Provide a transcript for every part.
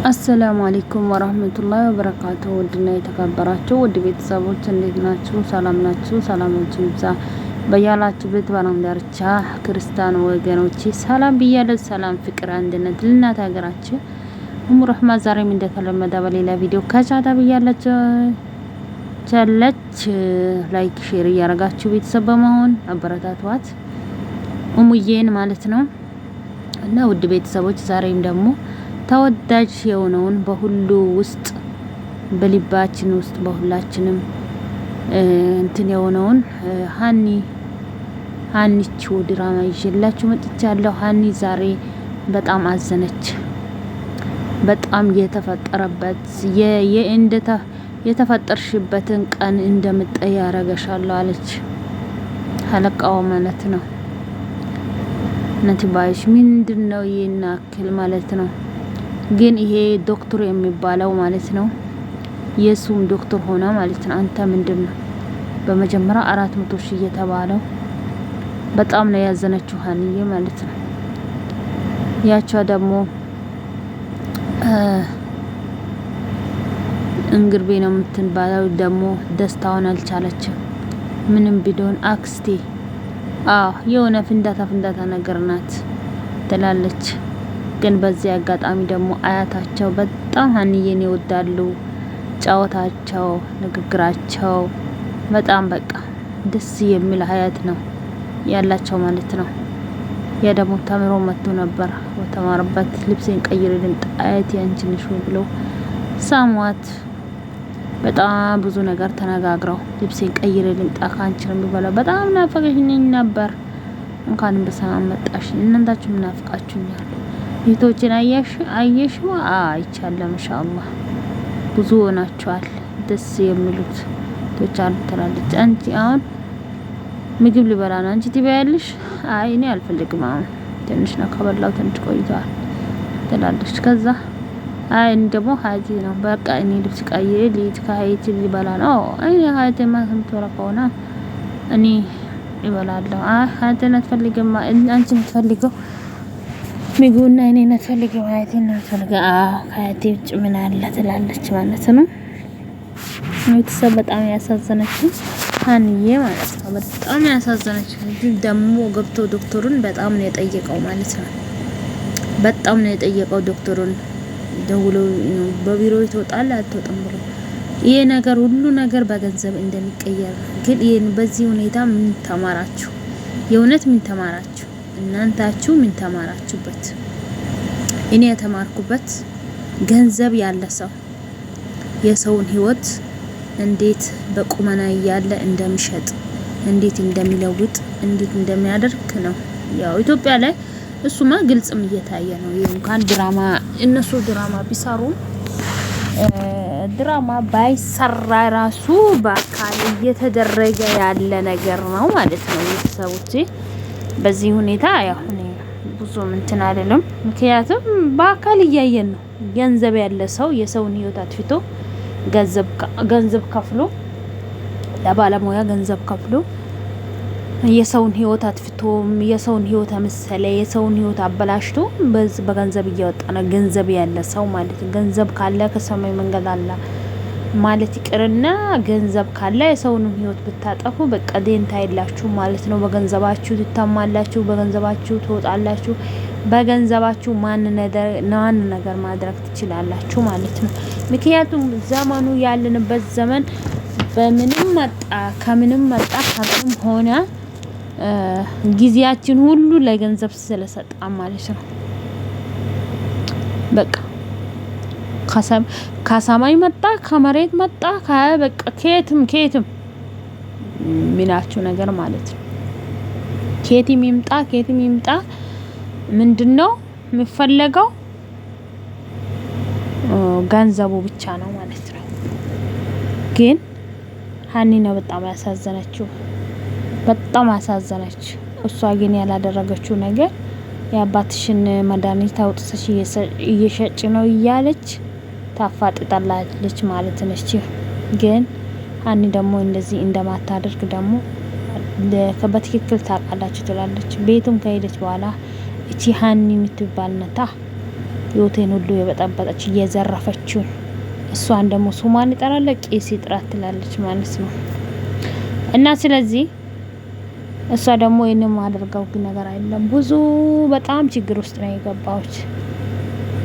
አሰላሙ አለይኩም ወራህመቱላሂ ወበረካቱ። ውድና የተከበራችሁ ውድ ቤተሰቦች እንዴት ናችሁ? ሰላም ናችሁ? ሰላማችሁ ይብዛ በያላችሁበት በዓለም ዳርቻ። ክርስቲያን ወገኖቼ ሰላም ብያለሁ። ሰላም፣ ፍቅር፣ አንድነት ለእናት ሀገራችን ኡሙ ረህማ ዛሬም እንደተለመደ በሌላ ቪዲዮ ከቻታ ብያለች። ላይክ ሼር እያረጋችሁ ቤተሰብ በመሆን አበረታቷት ኡሙዬን ማለት ነው። እና ውድ ቤተሰቦች ዛሬም ደግሞ ተወዳጅ የሆነውን በሁሉ ውስጥ በልባችን ውስጥ በሁላችንም እንትን የሆነውን ሀኒቾ ድራማ ይዤላችሁ መጥቻለሁ። ሀኒ ዛሬ በጣም አዘነች። በጣም የተፈጠረበት የተፈጠርሽበትን ቀን እንደምጠይ ያረጋሻለሁ አለች። ሀለቃው ማለት ነው። ነትባይሽ ምንድነው ይናክል ማለት ነው። ግን ይሄ ዶክተር የሚባለው ማለት ነው የሱም ዶክተር ሆነ ማለት ነው። አንተ ምንድነው በመጀመሪያ 400 ሺህ የተባለው በጣም ነው ያዘነችው ሀኒዬ ማለት ነው። ያቻ ደግሞ እንግርቤ ነው የምትባለው ደግሞ ደስታውን አልቻለችም። ምንም ቢዶን አክስቴ የሆነ ፍንዳታ ነገር ናት ትላለች። ግን በዚህ አጋጣሚ ደግሞ አያታቸው በጣም ሀኒዬን ይወዳሉ። ጫወታቸው፣ ንግግራቸው በጣም በቃ ደስ የሚል ሀያት ነው ያላቸው ማለት ነው። ያ ደግሞ ተምሮ መጥቶ ነበር። ወተማረበት ልብሴን ቀይርልኝ አያቴ አንቺ ነሽ ብሎ ሳሟት። በጣም ብዙ ነገር ተነጋግረው ልብሴን ቀይርልኝ ጣካንቺ ነው የሚባለው። በጣም ናፈቀሽኝ ነበር። እንኳንም በሰላም መጣሽ። እናንታችሁ ምናፍቃችሁኛል። እህቶችን አየሽው? አይቻለሁ። ማሻአላህ ብዙ ሆናችኋል። ደስ የሚሉት እህቶች አሉ ትላለች። አንቺ አሁን ምግብ ልበላ ነው አንቺ ትበያለሽ? አይ እኔ አልፈልግም አሁን ትንሽ ነው ከበላው ትንሽ ቆይቷል ትላለች። ከዛ አይ ደግሞ ሀይቲ ነው በቃ እኔ ልብስ ቀይሬ ልሂድ ከሀይቲ ልበላ ነው። አይ ሀይቲ ማሰምቶራ ከሆነ እኔ ይበላለሁ። ሀይቲ አትፈልግም አንቺ የምትፈልገው ምግቡና እኔ ነትፈልገው ሀይቲ ነው ፈልገ ከሀይቲ ውጭ ምን አለ ትላለች ማለት ነው። ቤተሰብ በጣም ያሳዘነች ሀኒዬ ማለት ነው። በጣም ያሳዘነች ደግሞ ገብቶ ዶክተሩን በጣም ነው የጠየቀው ማለት ነው። በጣም ነው የጠየቀው ዶክተሩን ደውሎ በቢሮ ይተወጣል አትወጣም ብሎ ይሄ ነገር ሁሉ ነገር በገንዘብ እንደሚቀየር ግን ይሄን በዚህ ሁኔታ ምን ተማራችሁ? የእውነት ምን ተማራችሁ? እናንታችሁ ምን ተማራችሁበት? እኔ የተማርኩበት ገንዘብ ያለ ሰው የሰውን ህይወት እንዴት በቁመና እያለ እንደሚሸጥ እንዴት እንደሚለውጥ እንዴት እንደሚያደርግ ነው። ያው ኢትዮጵያ ላይ እሱማ ግልጽም እየታየ ነው። እንኳን ድራማ እነሱ ድራማ ቢሰሩ ድራማ ባይሰራ ራሱ በአካል እየተደረገ ያለ ነገር ነው ማለት ነው። ቤተሰቦቼ በዚህ ሁኔታ ያው እኔ ብዙ እንትን አይደለም። ምክንያቱም በአካል እያየን ነው። ገንዘብ ያለ ሰው የሰውን ህይወት አጥፍቶ ገንዘብ ከፍሎ ለባለሙያ ገንዘብ ከፍሎ የሰውን ህይወት አጥፍቶ የሰውን ህይወት አመሰለ የሰውን ህይወት አበላሽቶ በገንዘብ እያወጣ ነው። ገንዘብ ያለ ሰው ማለት ገንዘብ ካለ ከሰማይ መንገድ አለ ማለት ይቅርና ገንዘብ ካለ የሰውን ህይወት ብታጠፉ በቃ ደንታ የላችሁ ማለት ነው። በገንዘባችሁ ትታማላችሁ፣ በገንዘባችሁ ትወጣላችሁ፣ በገንዘባችሁ ማን ነገር ማድረግ ትችላላችሁ ማለት ነው። ምክንያቱም ዘመኑ ያለንበት ዘመን በምንም መጣ ከምንም መጣ ከጥም ሆነ ጊዜያችን ሁሉ ለገንዘብ ስለሰጣ ማለት ነው። በቃ ከሰማይ መጣ ከመሬት መጣ በቃ ከየትም ሚናችሁ ነገር ማለት ነው። ከየትም ይምጣ ምንድነው የሚፈለገው? ገንዘቡ ብቻ ነው ማለት ነው። ግን ሀኒ ነው በጣም ያሳዘነችው። በጣም አሳዘነች። እሷ ግን ያላደረገችው ነገር የአባትሽን መድኃኒት አውጥተሽ እየሸጭ ነው እያለች ታፋጥጣላለች ማለት ነች። ግን ሀኒ ደግሞ እንደዚህ እንደማታደርግ ደግሞ በትክክል ታውቃላችሁ ትላለች። ቤቱም ከሄደች በኋላ እቺ ሀኒ የምትባል ነታ ህይወቴን ሁሉ የበጠበጠች እየዘረፈችው እሷን ደግሞ ሱማን ይጠራል ቄስ ይጥራት ትላለች ማለት ነው። እና ስለዚህ እሷ ደግሞ ይሄንን ማድረጋው ነገር አይደለም። ብዙ በጣም ችግር ውስጥ ነው የገባሁት።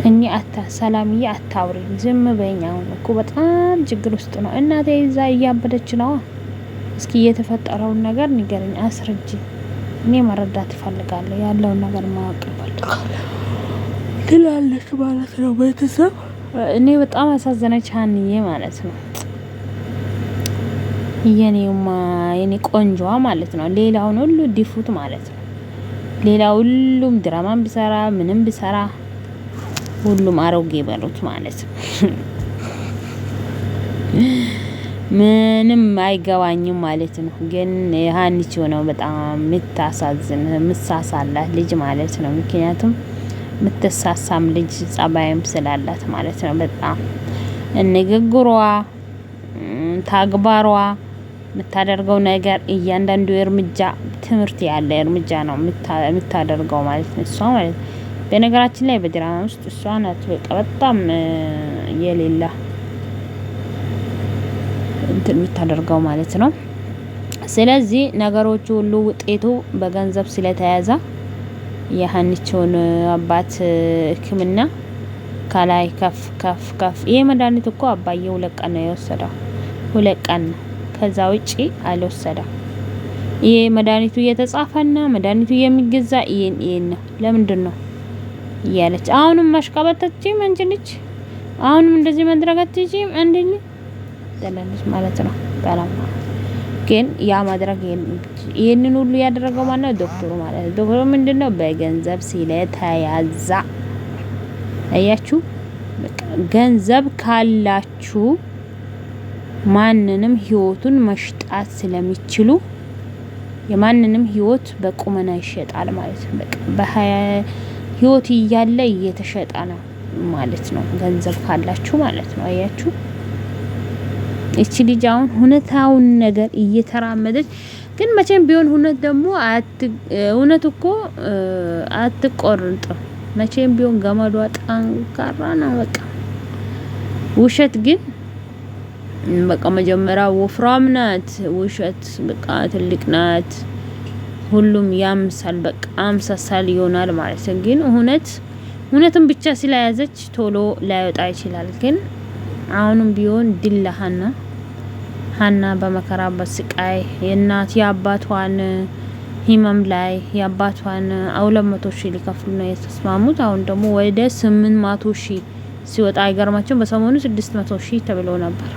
እኔ ሰላምዬ አታውሪ፣ ዝም በይኝ። አሁን እኮ በጣም ችግር ውስጥ ነው እናቴ። እዛ እያበደች ነው። እስኪ የተፈጠረውን ነገር ንገረኝ፣ አስረጂ። እኔ መረዳት እፈልጋለሁ፣ ያለውን ነገር ማወቅ እፈልጋለሁ ትላለች ማለት ነው። ቤተሰብ እኔ በጣም አሳዘነች ሀንዬ ማለት ነው። የኔ ቆንጆዋ ማለት ነው። ሌላውን ሁሉ ዲፉት ማለት ነው። ሌላ ሁሉም ድራማም ቢሰራ ምንም ቢሰራ ሁሉም አሮጌ በሉት ማለት ነው። ምንም አይገባኝም ማለት ነው። ግን ሀኒቾ ነው በጣም የምታሳዝን ምሳሳላት ልጅ ማለት ነው። ምክንያቱም የምትሳሳም ልጅ ጸባይም ስላላት ማለት ነው። በጣም ንግግሯ፣ ተግባሯ፣ የምታደርገው ነገር እያንዳንዱ እርምጃ ትምህርት ያለ እርምጃ ነው የምታደርገው ማለት ነው። እሷ ማለት ነው። በነገራችን ላይ በድራማ ውስጥ እሷ ናት በቃ በጣም የሌላ እንትን የምታደርገው ማለት ነው። ስለዚህ ነገሮቹ ሁሉ ውጤቱ በገንዘብ ስለተያዘ የሀኒቾን አባት ሕክምና ከላይ ከፍ ከፍ ከፍ። ይሄ መድኃኒት እኮ አባዬ 2 ቀን ነው የወሰደው፣ 2 ቀን ነው። ከዛ ውጪ አልወሰደም። ይሄ መድኃኒቱ እየተጻፈና መድኃኒቱ የሚገዛ ይሄን ነው። ለምንድን ነው እያለች አሁንም ማሽቃበጠች መንጅልች፣ አሁንም እንደዚህ መድረጋትጂ አንደኝ ደላልሽ ማለት ነው። ባላማ ግን ያ ማድረግ ይሄንን ሁሉ ያደረገው ማለት ዶክተሩ ማለት ነው። ዶክተሩ ምንድነው በገንዘብ ስለተያዛ። አያችሁ፣ ገንዘብ ካላችሁ ማንንም ህይወቱን መሽጣት ስለሚችሉ የማንንም ህይወት በቁመና ይሸጣል ማለት ነው። በቃ ህይወት እያለ እየተሸጠ ነው ማለት ነው። ገንዘብ ካላችሁ ማለት ነው። አያችሁ፣ እቺ ልጅ አሁን ሁኔታውን ነገር እየተራመደች ግን መቼም ቢሆን ሁኔት ደግሞ እውነት እኮ አትቆርጥም። መቼም ቢሆን ገመዷ ጠንካራ ነው። በቃ ውሸት ግን በቃ መጀመሪያ ወፍራም ናት፣ ውሸት በቃ ትልቅ ናት። ሁሉም ያምሳል፣ በቃ አምሳሳል ይሆናል ማለት ነው። ግን እውነትን ብቻ ስለያዘች ቶሎ ላይወጣ ይችላል። ግን አሁንም ቢሆን ድላሃና ሀና በመከራ በስቃይ የእናት የአባቷን ህመም ላይ የአባቷን 200 ሺህ ሊከፍሉ ነው የተስማሙት። አሁን ደግሞ ወደ 800 ሺህ ሲወጣ አይገርማቸውም። በሰሞኑ 600 ሺህ ተብሎ ነበር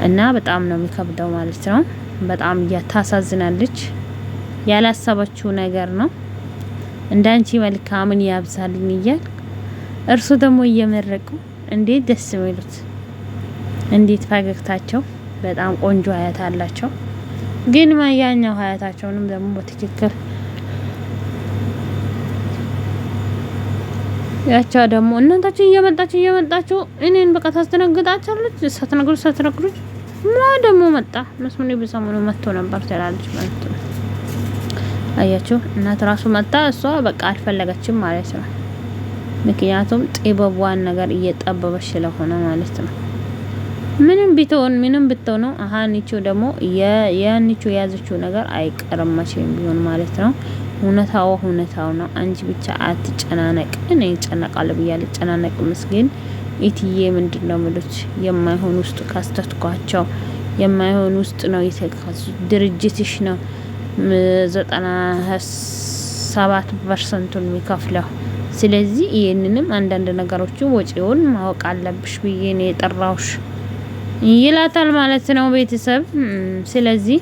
እና በጣም ነው የሚከብደው ማለት ነው። በጣም ታሳዝናለች። ያላሰበችው ነገር ነው። እንዳንቺ መልካምን ያብዛልኝ እያል እርሱ ደግሞ እየመረቁ እንዴት ደስ የሚሉት እንዴት ፈገግታቸው። በጣም ቆንጆ ሀያት አላቸው። ግን ማያኛው ሀያታቸውንም ደግሞ በትክክል ያቻ ደግሞ እናንታችሁ እየመጣችሁ እኔን በቃ ታስተናግዳቻለች። ሳትነግሩኝ ማ ደግሞ መጣ መስሙኔ በሰሞኑ መጥቶ ነበር ትላለች ማለት ነው። አያችሁ፣ እናት ራሱ መጣ። እሷ በቃ አልፈለገችም ማለት ነው። ምክንያቱም ጥበቧን ነገር እየጠበበች ስለሆነ ማለት ነው። ምንም ብትሆን ነው። ሀኒቾ ደግሞ የሀኒቾ የያዘችው ነገር አይቀርም መቼም ቢሆን ማለት ነው። ሁኔታው ነው። አንቺ ብቻ አትጨናነቅ። እኔ እጨነቃለሁ ብዬ አልጨናነቅም። ምስኪን ኢትዬ ምንድነው ምሉት የማይሆን ውስጥ ካስተትኳቸው የማይሆን ውስጥ ነው የተካሱ ድርጅትሽ ነው 97% የሚከፍለው። ስለዚህ ይሄንንም አንዳንድ ነገሮችን ወጪውን ማወቅ አለብሽ ብዬ ነው የጠራውሽ ይላታል ማለት ነው ቤተሰብ። ስለዚህ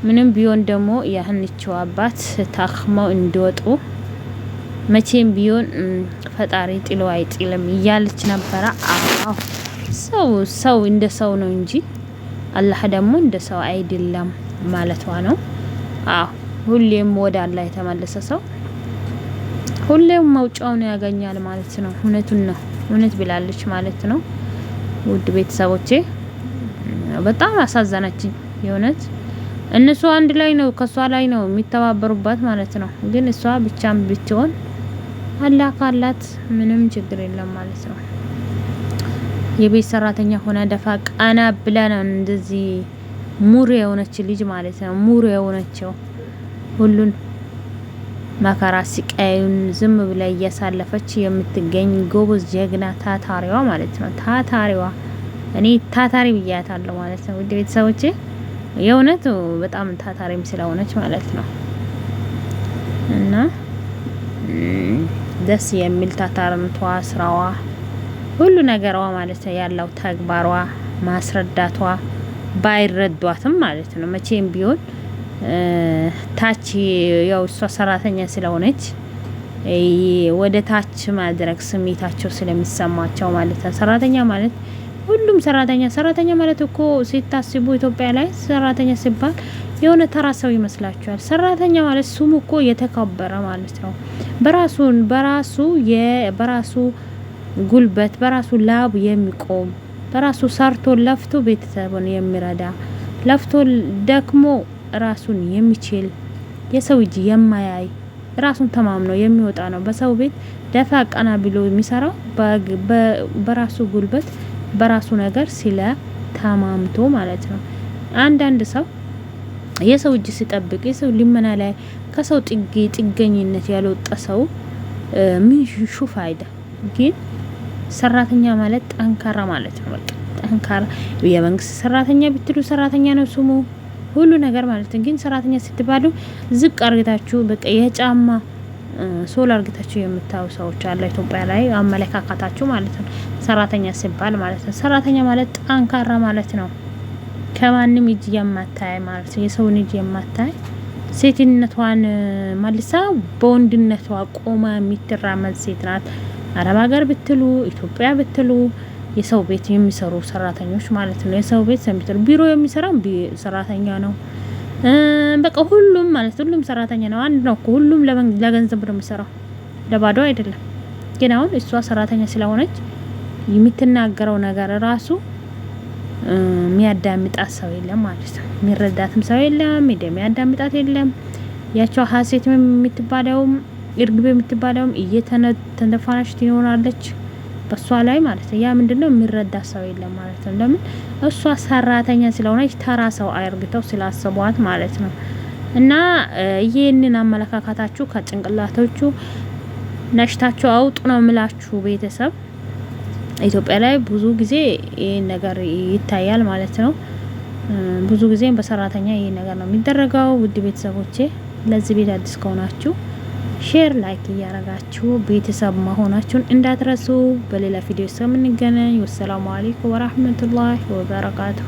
ምንም ቢሆን ደግሞ የሀኒቾ አባት ታክመው እንዲወጡ መቼም ቢሆን ፈጣሪ ጥሎ አይጥልም እያለች ነበረ። አዎ ሰው እንደ ሰው ነው እንጂ አላህ ደግሞ እንደ ሰው አይደለም ማለቷ ነው። አዎ ሁሌም ወደ አላህ የተመለሰ ሰው ሁሌም መውጫውን ያገኛል ማለት ነው። እውነት ብላለች ማለት ነው። ውድ ቤተሰቦቼ በጣም አሳዘነችኝ የእውነት። እነሱ አንድ ላይ ነው ከሷ ላይ ነው የሚተባበሩባት ማለት ነው። ግን እሷ ብቻም ብትሆን አላህ ካላት ምንም ችግር የለም ማለት ነው። የቤት ሰራተኛ ሆና ደፋ ቀና ብላ ነው እንደዚህ ሙሉ የሆነች ልጅ ማለት ነው። ሙሉ የሆነችው ሁሉን መከራ ስቃዩን ዝም ብላ እያሳለፈች የምትገኝ ጎበዝ ጀግና ታታሪዋ ማለት ነው። ታታሪዋ እኔ ታታሪ ብያታለሁ ማለት ነው። ውድ ቤተሰቦቼ የእውነት በጣም ታታሪም ስለሆነች ማለት ነው። እና ደስ የሚል ታታርነቷ፣ ስራዋ፣ ሁሉ ነገሯ ማለት ነው ያለው ተግባሯ፣ ማስረዳቷ ባይረዷትም ማለት ነው መቼም ቢሆን ታች ያው እሷ ሰራተኛ ስለሆነች ወደ ታች ማድረግ ስሜታቸው ስለሚሰማቸው ማለት ነው። ሰራተኛ ማለት ሁሉም ሰራተኛ ማለት እኮ ሲታስቡ ኢትዮጵያ ላይ ሰራተኛ ሲባል የሆነ ተራ ሰው ይመስላችኋል። ሰራተኛ ማለት ስሙ እኮ የተከበረ ማለት ነው። በራሱ ጉልበት በራሱ ላብ የሚቆም በራሱ ሰርቶ ለፍቶ ቤተሰቡን የሚረዳ ለፍቶ ደክሞ ራሱን የሚችል የሰው እጅ የማያይ ራሱን ተማምኖ የሚወጣ ነው። በሰው ቤት ደፋ ቀና ብሎ የሚሰራው በራሱ ጉልበት በራሱ ነገር ስለ ተማምቶ ማለት ነው። አንዳንድ ሰው የሰው እጅ ሲጠብቅ የሰው ልመና ላይ ከሰው ጥገኝነት ያልወጣ ሰው ምን ሹፍ አይደ ግን ሰራተኛ ማለት ጠንካራ ማለት ነው። በቃ ጠንካራ የመንግስት ሰራተኛ ብትሉ ሰራተኛ ነው ስሙ ሁሉ ነገር ማለት ነው። ግን ሰራተኛ ስትባሉ ዝቅ አርግታችሁ በቃ የጫማ ሶል አርግታችሁ የምታዩ ሰዎች አለ ኢትዮጵያ ላይ አመለካከታችሁ ማለት ነው። ሰራተኛ ሲባል ማለት ነው። ሰራተኛ ማለት ጠንካራ ማለት ነው። ከማንም እጅ የማታይ ማለት ነው። የሰውን እጅ የማታይ ሴትነቷን መልሳ በወንድነቷ ቆማ የምትራመድ ሴት ናት። አረብ ሀገር ብትሉ ኢትዮጵያ ብትሉ የሰው ቤት የሚሰሩ ሰራተኞች ማለት ነው። የሰው ቤት የሚሰሩ ቢሮ የሚሰራው ሰራተኛ ነው። በቃ ሁሉም ማለት ሁሉም ሰራተኛ ነው። አንድ ነው እኮ ሁሉም ለገንዘብ ነው የሚሰራው ለባዶ አይደለም። ግን አሁን እሷ ሰራተኛ ስለሆነች የምትናገረው ነገር ራሱ የሚያዳምጣት ሰው የለም ማለት ነው። የሚረዳትም ሰው የለም፣ የሚያዳምጣት የለም። ያቸው ሀሴት የምትባለውም እርግብ የምትባለውም እየተነፋናች ትኖራለች በሷ ላይ ማለት ነው። ያ ምንድነው የሚረዳ ሰው የለም ማለት ነው። ለምን እሷ ሰራተኛ ስለሆነች ተራ ሰው አርግተው ስላሰቧት ማለት ነው። እና ይሄንን አመለካከታችሁ ከጭንቅላታችሁ ነሽታችሁ አውጡ ነው ምላችሁ ቤተሰብ። ኢትዮጵያ ላይ ብዙ ጊዜ ይሄን ነገር ይታያል ማለት ነው። ብዙ ጊዜ በሰራተኛ ይሄን ነገር ነው የሚደረገው። ውድ ቤተሰቦቼ ለዚህ ቤት አዲስ ከሆናችሁ ሼር ላይክ እያረጋችሁ ቤተሰብ መሆናችሁን እንዳትረሱ። በሌላ ቪዲዮ እስከምንገናኝ ወሰላሙ አለይኩም ወራህመቱላሂ ወበረካቱ።